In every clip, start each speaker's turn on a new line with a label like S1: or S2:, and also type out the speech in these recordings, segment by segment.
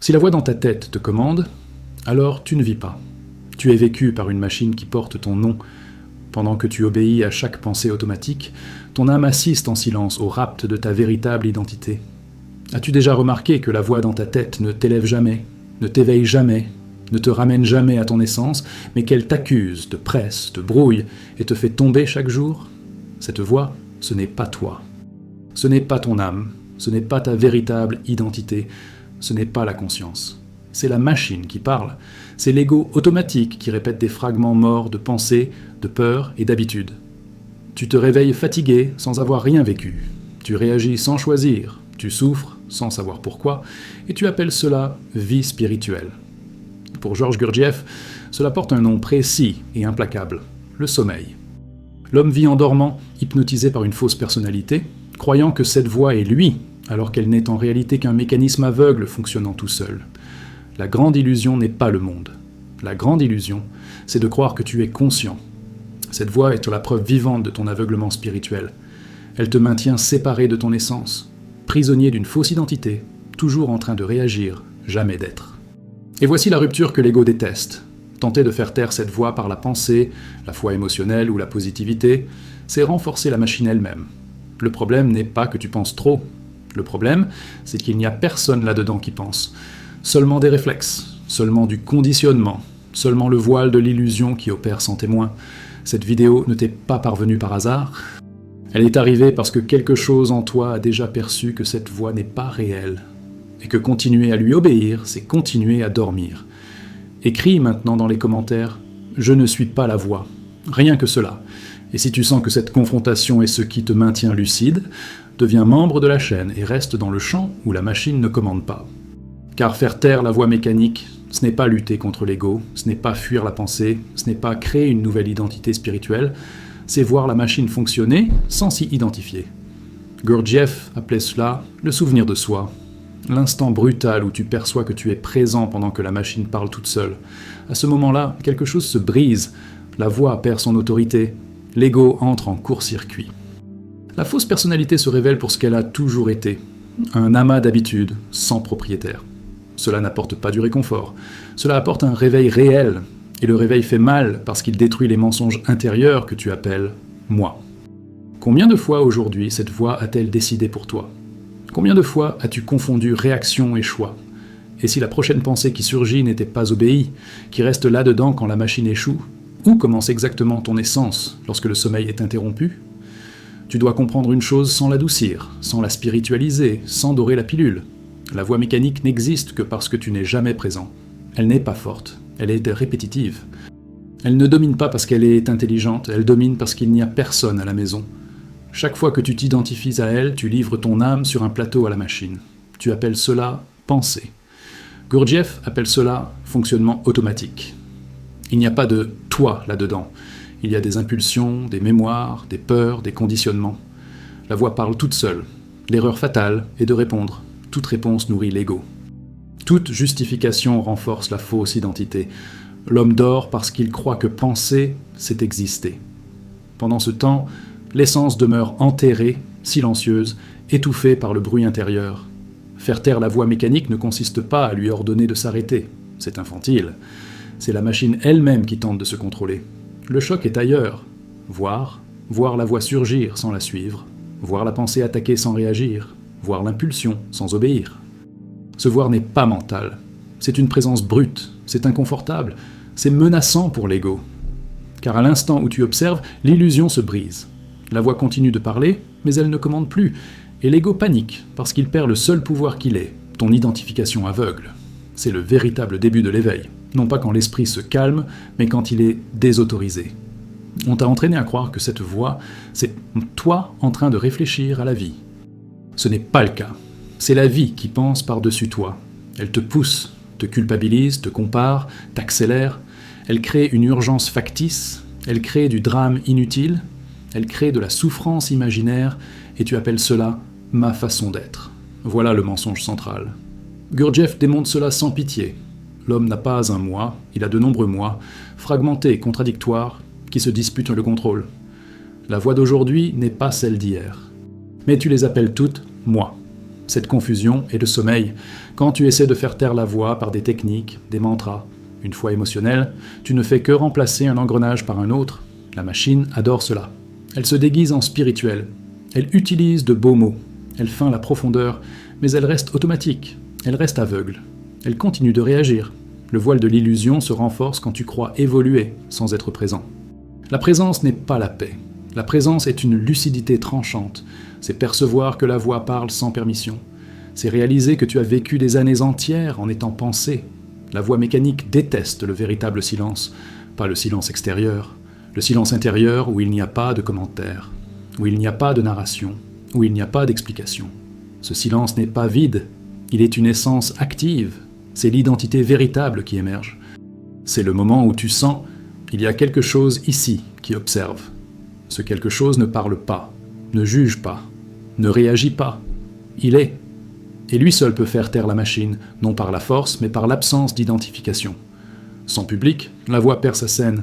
S1: Si la voix dans ta tête te commande, alors tu ne vis pas. Tu es vécu par une machine qui porte ton nom. Pendant que tu obéis à chaque pensée automatique, ton âme assiste en silence au rapt de ta véritable identité. As-tu déjà remarqué que la voix dans ta tête ne t'élève jamais, ne t'éveille jamais, ne te ramène jamais à ton essence, mais qu'elle t'accuse, te presse, te brouille et te fait tomber chaque jour? Cette voix, ce n'est pas toi. Ce n'est pas ton âme, ce n'est pas ta véritable identité, ce n'est pas la conscience. C'est la machine qui parle, c'est l'ego automatique qui répète des fragments morts de pensée, de peur et d'habitude. Tu te réveilles fatigué sans avoir rien vécu, tu réagis sans choisir, tu souffres sans savoir pourquoi, et tu appelles cela vie spirituelle. Pour Georges Gurdjieff, cela porte un nom précis et implacable, le sommeil. L'homme vit en dormant, hypnotisé par une fausse personnalité, croyant que cette voix est lui, alors qu'elle n'est en réalité qu'un mécanisme aveugle fonctionnant tout seul. La grande illusion n'est pas le monde. La grande illusion, c'est de croire que tu es conscient. Cette voix est la preuve vivante de ton aveuglement spirituel. Elle te maintient séparé de ton essence, prisonnier d'une fausse identité, toujours en train de réagir, jamais d'être. Et voici la rupture que l'ego déteste. Tenter de faire taire cette voix par la pensée, la foi émotionnelle ou la positivité, c'est renforcer la machine elle-même. Le problème n'est pas que tu penses trop. Le problème, c'est qu'il n'y a personne là-dedans qui pense. Seulement des réflexes, seulement du conditionnement, seulement le voile de l'illusion qui opère sans témoin. Cette vidéo ne t'est pas parvenue par hasard. Elle est arrivée parce que quelque chose en toi a déjà perçu que cette voix n'est pas réelle, et que continuer à lui obéir, c'est continuer à dormir. Écris maintenant dans les commentaires « Je ne suis pas la voix ». Rien que cela. Et si tu sens que cette confrontation est ce qui te maintient lucide, deviens membre de la chaîne et reste dans le champ où la machine ne commande pas. Car faire taire la voix mécanique, ce n'est pas lutter contre l'ego, ce n'est pas fuir la pensée, ce n'est pas créer une nouvelle identité spirituelle, c'est voir la machine fonctionner sans s'y identifier. Gurdjieff appelait cela le souvenir de soi. L'instant brutal où tu perçois que tu es présent pendant que la machine parle toute seule. À ce moment-là, quelque chose se brise, la voix perd son autorité, l'ego entre en court-circuit. La fausse personnalité se révèle pour ce qu'elle a toujours été, un amas d'habitudes, sans propriétaire. Cela n'apporte pas du réconfort, cela apporte un réveil réel, et le réveil fait mal parce qu'il détruit les mensonges intérieurs que tu appelles « moi ». Combien de fois aujourd'hui cette voix a-t-elle décidé pour toi ? Combien de fois as-tu confondu réaction et choix ? Et si la prochaine pensée qui surgit n'était pas obéie, qui reste là-dedans quand la machine échoue, où commence exactement ton essence lorsque le sommeil est interrompu ? Tu dois comprendre une chose sans l'adoucir, sans la spiritualiser, sans dorer la pilule. La voix mécanique n'existe que parce que tu n'es jamais présent. Elle n'est pas forte, elle est répétitive. Elle ne domine pas parce qu'elle est intelligente, elle domine parce qu'il n'y a personne à la maison. Chaque fois que tu t'identifies à elle, tu livres ton âme sur un plateau à la machine. Tu appelles cela pensée. Gurdjieff appelle cela fonctionnement automatique. Il n'y a pas de « toi » là-dedans. Il y a des impulsions, des mémoires, des peurs, des conditionnements. La voix parle toute seule. L'erreur fatale est de répondre. Toute réponse nourrit l'ego. Toute justification renforce la fausse identité. L'homme dort parce qu'il croit que penser, c'est exister. Pendant ce temps, l'essence demeure enterrée, silencieuse, étouffée par le bruit intérieur. Faire taire la voix mécanique ne consiste pas à lui ordonner de s'arrêter. C'est infantile. C'est la machine elle-même qui tente de se contrôler. Le choc est ailleurs. Voir la voix surgir sans la suivre, voir la pensée attaquer sans réagir, voir l'impulsion sans obéir. Ce voir n'est pas mental. C'est une présence brute, c'est inconfortable, c'est menaçant pour l'ego. Car à l'instant où tu observes, l'illusion se brise. La voix continue de parler, mais elle ne commande plus, et l'ego panique parce qu'il perd le seul pouvoir qu'il ait, ton identification aveugle. C'est le véritable début de l'éveil, non pas quand l'esprit se calme, mais quand il est désautorisé. On t'a entraîné à croire que cette voix, c'est toi en train de réfléchir à la vie. Ce n'est pas le cas. C'est la vie qui pense par-dessus toi. Elle te pousse, te culpabilise, te compare, t'accélère. Elle crée une urgence factice, elle crée du drame inutile, elle crée de la souffrance imaginaire, et tu appelles cela « ma façon d'être ». Voilà le mensonge central. Gurdjieff démontre cela sans pitié. L'homme n'a pas un moi, il a de nombreux moi, fragmentés et contradictoires, qui se disputent le contrôle. La voix d'aujourd'hui n'est pas celle d'hier. Mais tu les appelles toutes « moi ». Cette confusion est le sommeil. Quand tu essaies de faire taire la voix par des techniques, des mantras, une foi émotionnelle, tu ne fais que remplacer un engrenage par un autre. La machine adore cela. Elle se déguise en spirituelle. Elle utilise de beaux mots. Elle feint la profondeur, mais elle reste automatique. Elle reste aveugle. Elle continue de réagir. Le voile de l'illusion se renforce quand tu crois évoluer sans être présent. La présence n'est pas la paix. La présence est une lucidité tranchante. C'est percevoir que la voix parle sans permission. C'est réaliser que tu as vécu des années entières en étant pensé. La voix mécanique déteste le véritable silence, pas le silence extérieur. Le silence intérieur où il n'y a pas de commentaire, où il n'y a pas de narration, où il n'y a pas d'explication. Ce silence n'est pas vide, il est une essence active. C'est l'identité véritable qui émerge. C'est le moment où tu sens « il y a quelque chose ici qui observe ». Ce quelque chose ne parle pas, ne juge pas, ne réagit pas. Il est. Et lui seul peut faire taire la machine, non par la force, mais par l'absence d'identification. Sans public, la voix perd sa scène.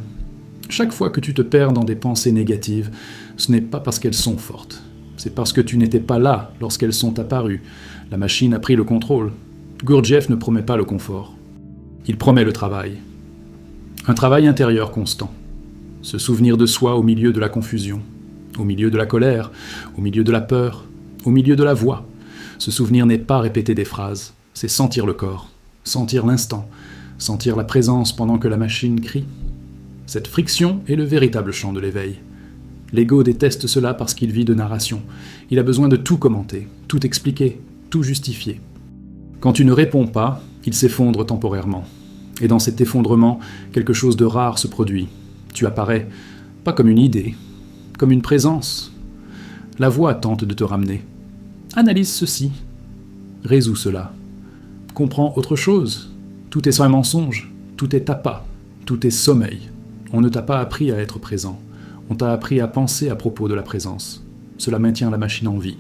S1: Chaque fois que tu te perds dans des pensées négatives, ce n'est pas parce qu'elles sont fortes. C'est parce que tu n'étais pas là lorsqu'elles sont apparues. La machine a pris le contrôle. Gurdjieff ne promet pas le confort. Il promet le travail. Un travail intérieur constant. Se souvenir de soi au milieu de la confusion, au milieu de la colère, au milieu de la peur, au milieu de la voix. Ce souvenir n'est pas répéter des phrases, c'est sentir le corps, sentir l'instant, sentir la présence pendant que la machine crie. Cette friction est le véritable champ de l'éveil. L'ego déteste cela parce qu'il vit de narration. Il a besoin de tout commenter, tout expliquer, tout justifier. Quand tu ne réponds pas, il s'effondre temporairement. Et dans cet effondrement, quelque chose de rare se produit. Tu apparais, pas comme une idée, comme une présence. La voix tente de te ramener. Analyse ceci. Résous cela. Comprends autre chose. Tout est sans mensonge. Tout est tapas. Tout est sommeil. On ne t'a pas appris à être présent. On t'a appris à penser à propos de la présence. Cela maintient la machine en vie.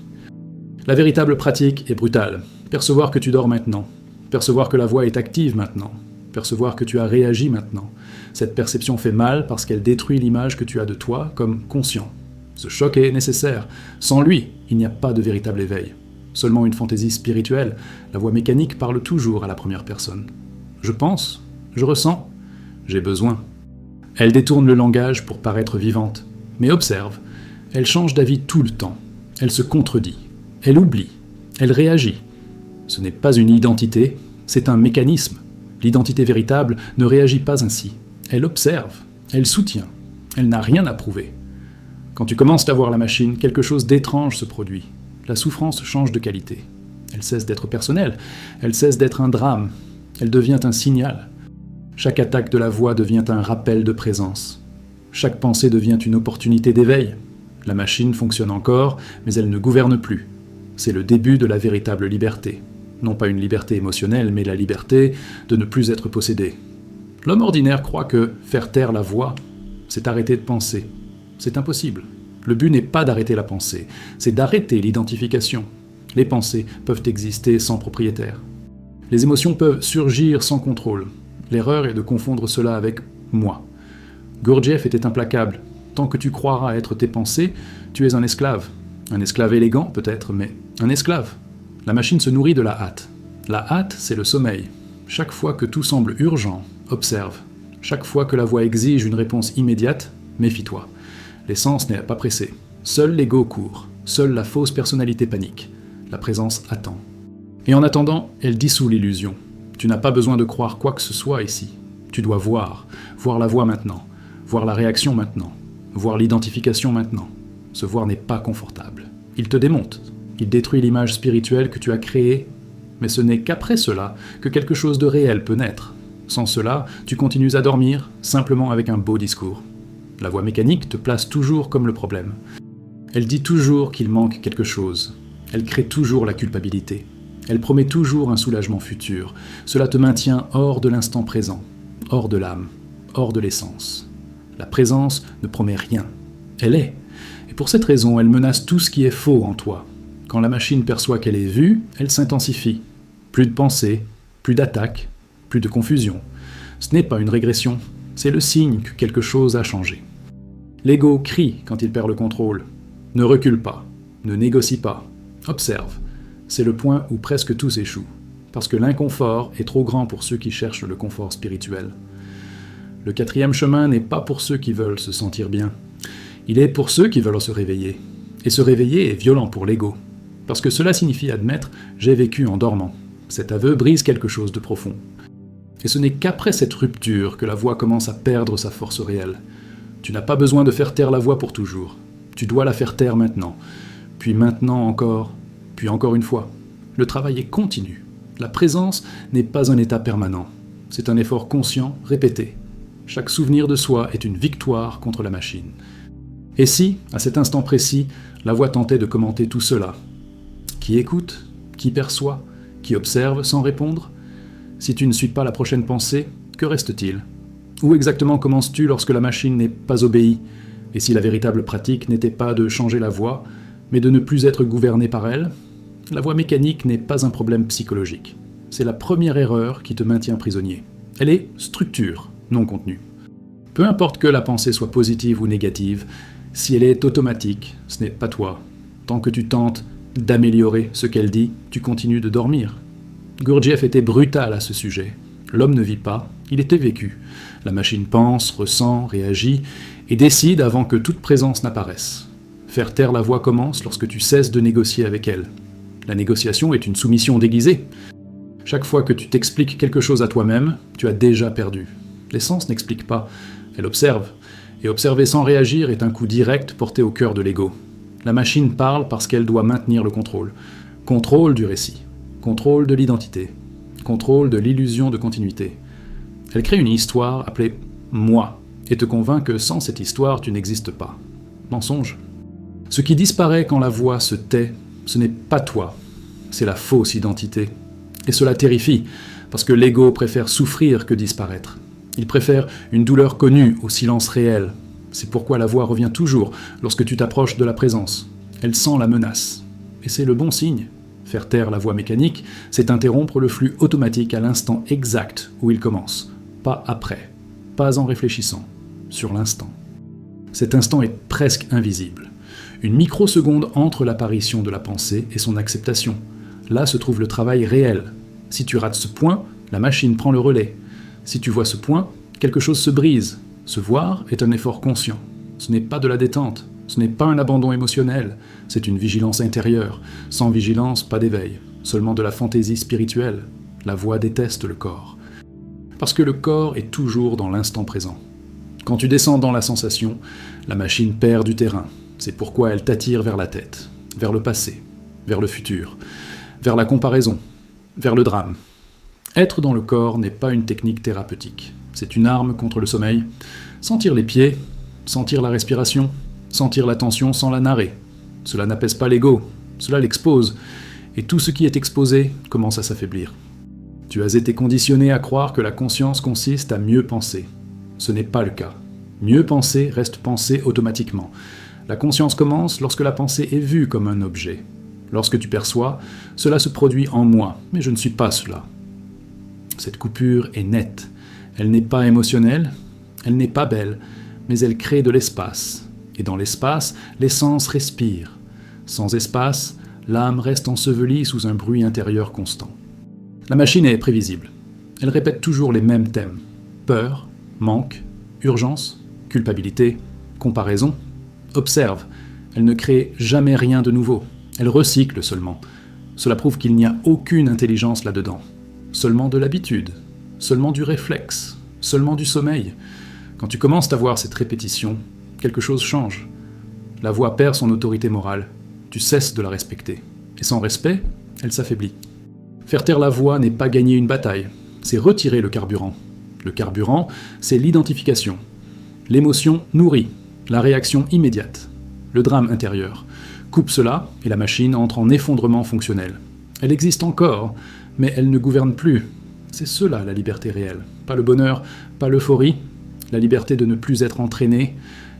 S1: La véritable pratique est brutale. Percevoir que tu dors maintenant. Percevoir que la voix est active maintenant. Percevoir que tu as réagi maintenant. Cette perception fait mal parce qu'elle détruit l'image que tu as de toi comme conscient. Ce choc est nécessaire. Sans lui, il n'y a pas de véritable éveil. Seulement une fantaisie spirituelle, la voix mécanique parle toujours à la première personne. Je pense, je ressens, j'ai besoin. Elle détourne le langage pour paraître vivante. Mais observe, elle change d'avis tout le temps. Elle se contredit. Elle oublie. Elle réagit. Ce n'est pas une identité, c'est un mécanisme. L'identité véritable ne réagit pas ainsi. Elle observe, elle soutient, elle n'a rien à prouver. Quand tu commences à voir la machine, quelque chose d'étrange se produit. La souffrance change de qualité. Elle cesse d'être personnelle, elle cesse d'être un drame, elle devient un signal. Chaque attaque de la voix devient un rappel de présence. Chaque pensée devient une opportunité d'éveil. La machine fonctionne encore, mais elle ne gouverne plus. C'est le début de la véritable liberté. Non pas une liberté émotionnelle, mais la liberté de ne plus être possédé. L'homme ordinaire croit que faire taire la voix, c'est arrêter de penser. C'est impossible. Le but n'est pas d'arrêter la pensée, c'est d'arrêter l'identification. Les pensées peuvent exister sans propriétaire. Les émotions peuvent surgir sans contrôle. L'erreur est de confondre cela avec « moi ». Gurdjieff était implacable. Tant que tu croiras être tes pensées, tu es un esclave. Un esclave élégant peut-être, mais un esclave. La machine se nourrit de la hâte. La hâte, c'est le sommeil. Chaque fois que tout semble urgent, observe. Chaque fois que la voix exige une réponse immédiate, méfie-toi. L'essence n'est pas pressée. Seul l'ego court. Seule la fausse personnalité panique. La présence attend. Et en attendant, elle dissout l'illusion. Tu n'as pas besoin de croire quoi que ce soit ici. Tu dois voir. Voir la voix maintenant. Voir la réaction maintenant. Voir l'identification maintenant. Ce voir n'est pas confortable. Il te démonte. Il détruit l'image spirituelle que tu as créée, mais ce n'est qu'après cela que quelque chose de réel peut naître. Sans cela, tu continues à dormir, simplement avec un beau discours. La voix mécanique te place toujours comme le problème. Elle dit toujours qu'il manque quelque chose. Elle crée toujours la culpabilité. Elle promet toujours un soulagement futur. Cela te maintient hors de l'instant présent, hors de l'âme, hors de l'essence. La présence ne promet rien. Elle est. Et pour cette raison, elle menace tout ce qui est faux en toi. Quand la machine perçoit qu'elle est vue, elle s'intensifie. Plus de pensée, plus d'attaque, plus de confusion. Ce n'est pas une régression, c'est le signe que quelque chose a changé. L'ego crie quand il perd le contrôle. Ne recule pas, ne négocie pas, observe. C'est le point où presque tous échouent, parce que l'inconfort est trop grand pour ceux qui cherchent le confort spirituel. Le quatrième chemin n'est pas pour ceux qui veulent se sentir bien. Il est pour ceux qui veulent se réveiller. Et se réveiller est violent pour l'ego, parce que cela signifie admettre « j'ai vécu en dormant ». Cet aveu brise quelque chose de profond. Et ce n'est qu'après cette rupture que la voix commence à perdre sa force réelle. Tu n'as pas besoin de faire taire la voix pour toujours. Tu dois la faire taire maintenant. Puis maintenant encore, puis encore une fois. Le travail est continu. La présence n'est pas un état permanent. C'est un effort conscient, répété. Chaque souvenir de soi est une victoire contre la machine. Et si, à cet instant précis, la voix tentait de commenter tout cela? Qui écoute? Qui perçoit? Qui observe sans répondre? Si tu ne suis pas la prochaine pensée, que reste-t-il? Où exactement commences-tu lorsque la machine n'est pas obéie? Et si la véritable pratique n'était pas de changer la voix, mais de ne plus être gouverné par elle? La voix mécanique n'est pas un problème psychologique. C'est la première erreur qui te maintient prisonnier. Elle est structure, non contenu. Peu importe que la pensée soit positive ou négative, si elle est automatique, ce n'est pas toi. Tant que tu tentes d'améliorer ce qu'elle dit, tu continues de dormir. Gurdjieff était brutal à ce sujet. L'homme ne vit pas, il était vécu. La machine pense, ressent, réagit et décide avant que toute présence n'apparaisse. Faire taire la voix commence lorsque tu cesses de négocier avec elle. La négociation est une soumission déguisée. Chaque fois que tu t'expliques quelque chose à toi-même, tu as déjà perdu. L'essence n'explique pas, elle observe. Et observer sans réagir est un coup direct porté au cœur de l'ego. La machine parle parce qu'elle doit maintenir le contrôle. Contrôle du récit, contrôle de l'identité, contrôle de l'illusion de continuité. Elle crée une histoire appelée « moi » et te convainc que sans cette histoire, tu n'existes pas. Mensonge. Ce qui disparaît quand la voix se tait, ce n'est pas toi, c'est la fausse identité. Et cela terrifie, parce que l'ego préfère souffrir que disparaître. Il préfère une douleur connue au silence réel. C'est pourquoi la voix revient toujours lorsque tu t'approches de la présence. Elle sent la menace. Et c'est le bon signe. Faire taire la voix mécanique, c'est interrompre le flux automatique à l'instant exact où il commence. Pas après, pas en réfléchissant, sur l'instant. Cet instant est presque invisible. Une microseconde entre l'apparition de la pensée et son acceptation. Là se trouve le travail réel. Si tu rates ce point, la machine prend le relais. Si tu vois ce point, quelque chose se brise. Se voir est un effort conscient. Ce n'est pas de la détente, ce n'est pas un abandon émotionnel, c'est une vigilance intérieure. Sans vigilance, pas d'éveil, seulement de la fantaisie spirituelle. La voix déteste le corps. Parce que le corps est toujours dans l'instant présent. Quand tu descends dans la sensation, la machine perd du terrain. C'est pourquoi elle t'attire vers la tête, vers le passé, vers le futur, vers la comparaison, vers le drame. Être dans le corps n'est pas une technique thérapeutique. C'est une arme contre le sommeil. Sentir les pieds, sentir la respiration, sentir la tension sans la narrer. Cela n'apaise pas l'ego, cela l'expose. Et tout ce qui est exposé commence à s'affaiblir. Tu as été conditionné à croire que la conscience consiste à mieux penser. Ce n'est pas le cas. Mieux penser reste penser automatiquement. La conscience commence lorsque la pensée est vue comme un objet. Lorsque tu perçois, cela se produit en moi, mais je ne suis pas cela. Cette coupure est nette. Elle n'est pas émotionnelle, elle n'est pas belle, mais elle crée de l'espace. Et dans l'espace, l'essence respire. Sans espace, l'âme reste ensevelie sous un bruit intérieur constant. La machine est prévisible. Elle répète toujours les mêmes thèmes. Peur, manque, urgence, culpabilité, comparaison. Observe, elle ne crée jamais rien de nouveau. Elle recycle seulement. Cela prouve qu'il n'y a aucune intelligence là-dedans. Seulement de l'habitude, seulement du réflexe, seulement du sommeil. Quand tu commences à voir cette répétition, quelque chose change. La voix perd son autorité morale. Tu cesses de la respecter. Et sans respect, elle s'affaiblit. Faire taire la voix n'est pas gagner une bataille, c'est retirer le carburant. Le carburant, c'est l'identification. L'émotion nourrit, la réaction immédiate. Le drame intérieur. Coupe cela, et la machine entre en effondrement fonctionnel. Elle existe encore, mais elle ne gouverne plus. C'est cela la liberté réelle. Pas le bonheur, pas l'euphorie, la liberté de ne plus être entraîné.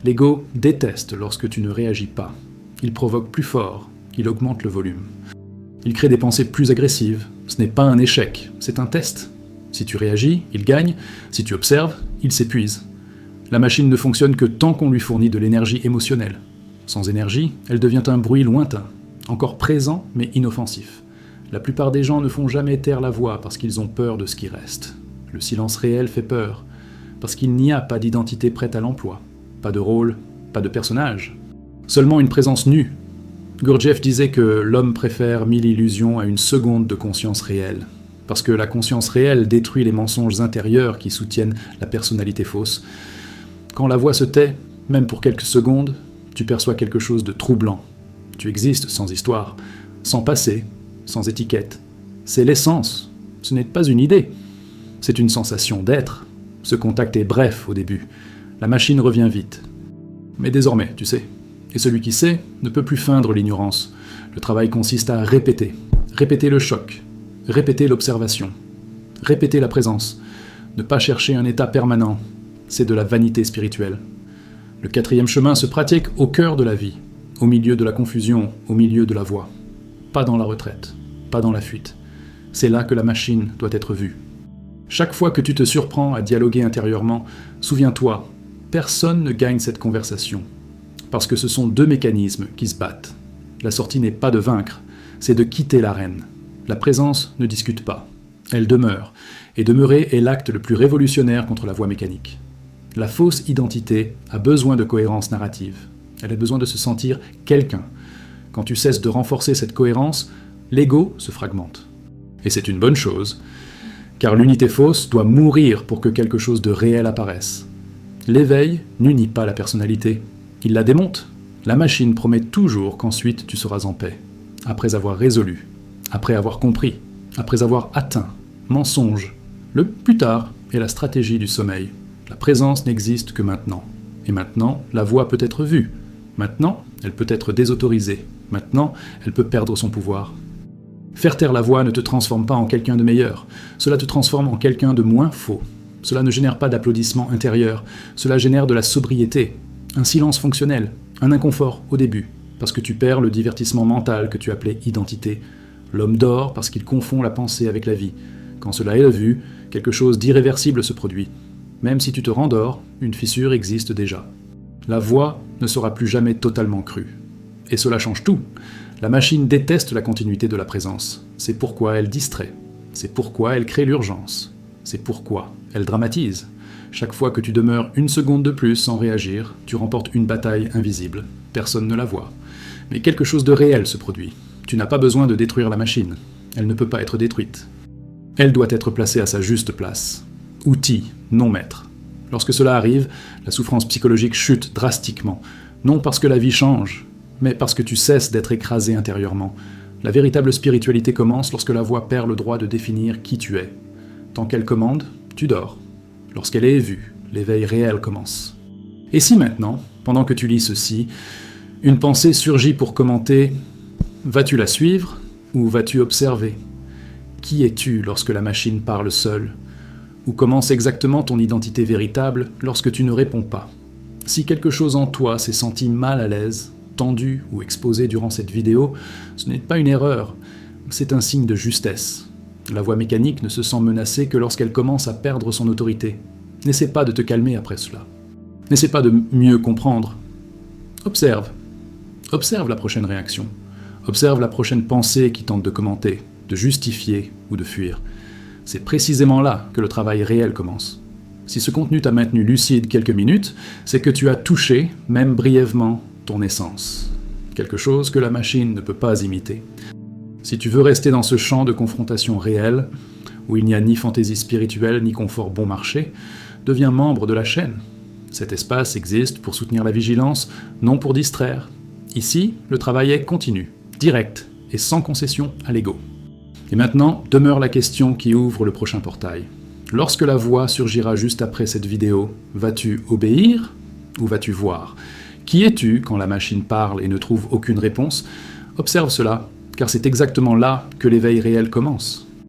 S1: L'ego déteste lorsque tu ne réagis pas. Il provoque plus fort, il augmente le volume. Il crée des pensées plus agressives. Ce n'est pas un échec, c'est un test. Si tu réagis, il gagne. Si tu observes, il s'épuise. La machine ne fonctionne que tant qu'on lui fournit de l'énergie émotionnelle. Sans énergie, elle devient un bruit lointain, encore présent mais inoffensif. La plupart des gens ne font jamais taire la voix parce qu'ils ont peur de ce qui reste. Le silence réel fait peur, parce qu'il n'y a pas d'identité prête à l'emploi, pas de rôle, pas de personnage, seulement une présence nue. Gurdjieff disait que l'homme préfère 1000 illusions à une seconde de conscience réelle, parce que la conscience réelle détruit les mensonges intérieurs qui soutiennent la personnalité fausse. Quand la voix se tait, même pour quelques secondes, tu perçois quelque chose de troublant. Tu existes sans histoire, sans passé, sans étiquette. C'est l'essence, ce n'est pas une idée. C'est une sensation d'être. Ce contact est bref au début. La machine revient vite. Mais désormais, tu sais. Et celui qui sait ne peut plus feindre l'ignorance. Le travail consiste à répéter. Répéter le choc. Répéter l'observation. Répéter la présence. Ne pas chercher un état permanent. C'est de la vanité spirituelle. Le 4e chemin se pratique au cœur de la vie, au milieu de la confusion, au milieu de la voie. Pas dans la retraite, pas dans la fuite. C'est là que la machine doit être vue. Chaque fois que tu te surprends à dialoguer intérieurement, souviens-toi, personne ne gagne cette conversation. Parce que ce sont 2 mécanismes qui se battent. La sortie n'est pas de vaincre, c'est de quitter l'arène. La présence ne discute pas, elle demeure. Et demeurer est l'acte le plus révolutionnaire contre la voie mécanique. La fausse identité a besoin de cohérence narrative. Elle a besoin de se sentir quelqu'un. Quand tu cesses de renforcer cette cohérence, l'ego se fragmente. Et c'est une bonne chose, car l'unité fausse doit mourir pour que quelque chose de réel apparaisse. L'éveil n'unit pas la personnalité, il la démonte. La machine promet toujours qu'ensuite tu seras en paix, après avoir résolu, après avoir compris, après avoir atteint. Mensonge. Le plus tard est la stratégie du sommeil. La présence n'existe que maintenant. Et maintenant, la voix peut être vue. Maintenant, elle peut être désautorisée. Maintenant, elle peut perdre son pouvoir. Faire taire la voix ne te transforme pas en quelqu'un de meilleur. Cela te transforme en quelqu'un de moins faux. Cela ne génère pas d'applaudissements intérieurs. Cela génère de la sobriété, un silence fonctionnel, un inconfort au début, parce que tu perds le divertissement mental que tu appelais identité. L'homme dort parce qu'il confond la pensée avec la vie. Quand cela est vu, quelque chose d'irréversible se produit. Même si tu te rendors, une fissure existe déjà. La voix ne sera plus jamais totalement crue. Et cela change tout. La machine déteste la continuité de la présence. C'est pourquoi elle distrait. C'est pourquoi elle crée l'urgence. C'est pourquoi elle dramatise. Chaque fois que tu demeures une seconde de plus sans réagir, tu remportes une bataille invisible. Personne ne la voit. Mais quelque chose de réel se produit. Tu n'as pas besoin de détruire la machine. Elle ne peut pas être détruite. Elle doit être placée à sa juste place. Outil, non maître. Lorsque cela arrive, la souffrance psychologique chute drastiquement. Non parce que la vie change, mais parce que tu cesses d'être écrasé intérieurement. La véritable spiritualité commence lorsque la voix perd le droit de définir qui tu es. Tant qu'elle commande, tu dors. Lorsqu'elle est vue, l'éveil réel commence. Et si maintenant, pendant que tu lis ceci, une pensée surgit pour commenter « Vas-tu la suivre ou vas-tu observer ? Qui es-tu lorsque la machine parle seule ? Où commence exactement ton identité véritable lorsque tu ne réponds pas ? Si quelque chose en toi s'est senti mal à l'aise, tendu ou exposé durant cette vidéo, ce n'est pas une erreur, c'est un signe de justesse. La voix mécanique ne se sent menacée que lorsqu'elle commence à perdre son autorité. N'essaie pas de te calmer après cela. N'essaie pas de mieux comprendre. Observe. Observe la prochaine réaction. Observe la prochaine pensée qui tente de commenter, de justifier ou de fuir. C'est précisément là que le travail réel commence. Si ce contenu t'a maintenu lucide quelques minutes, c'est que tu as touché, même brièvement, ton essence. Quelque chose que la machine ne peut pas imiter. Si tu veux rester dans ce champ de confrontation réelle, où il n'y a ni fantaisie spirituelle ni confort bon marché, deviens membre de la chaîne. Cet espace existe pour soutenir la vigilance, non pour distraire. Ici, le travail est continu, direct et sans concession à l'ego. Et maintenant, demeure la question qui ouvre le prochain portail. Lorsque la voix surgira juste après cette vidéo, vas-tu obéir ou vas-tu voir ? Qui es-tu quand la machine parle et ne trouve aucune réponse ? Observe cela, car c'est exactement là que l'éveil réel commence.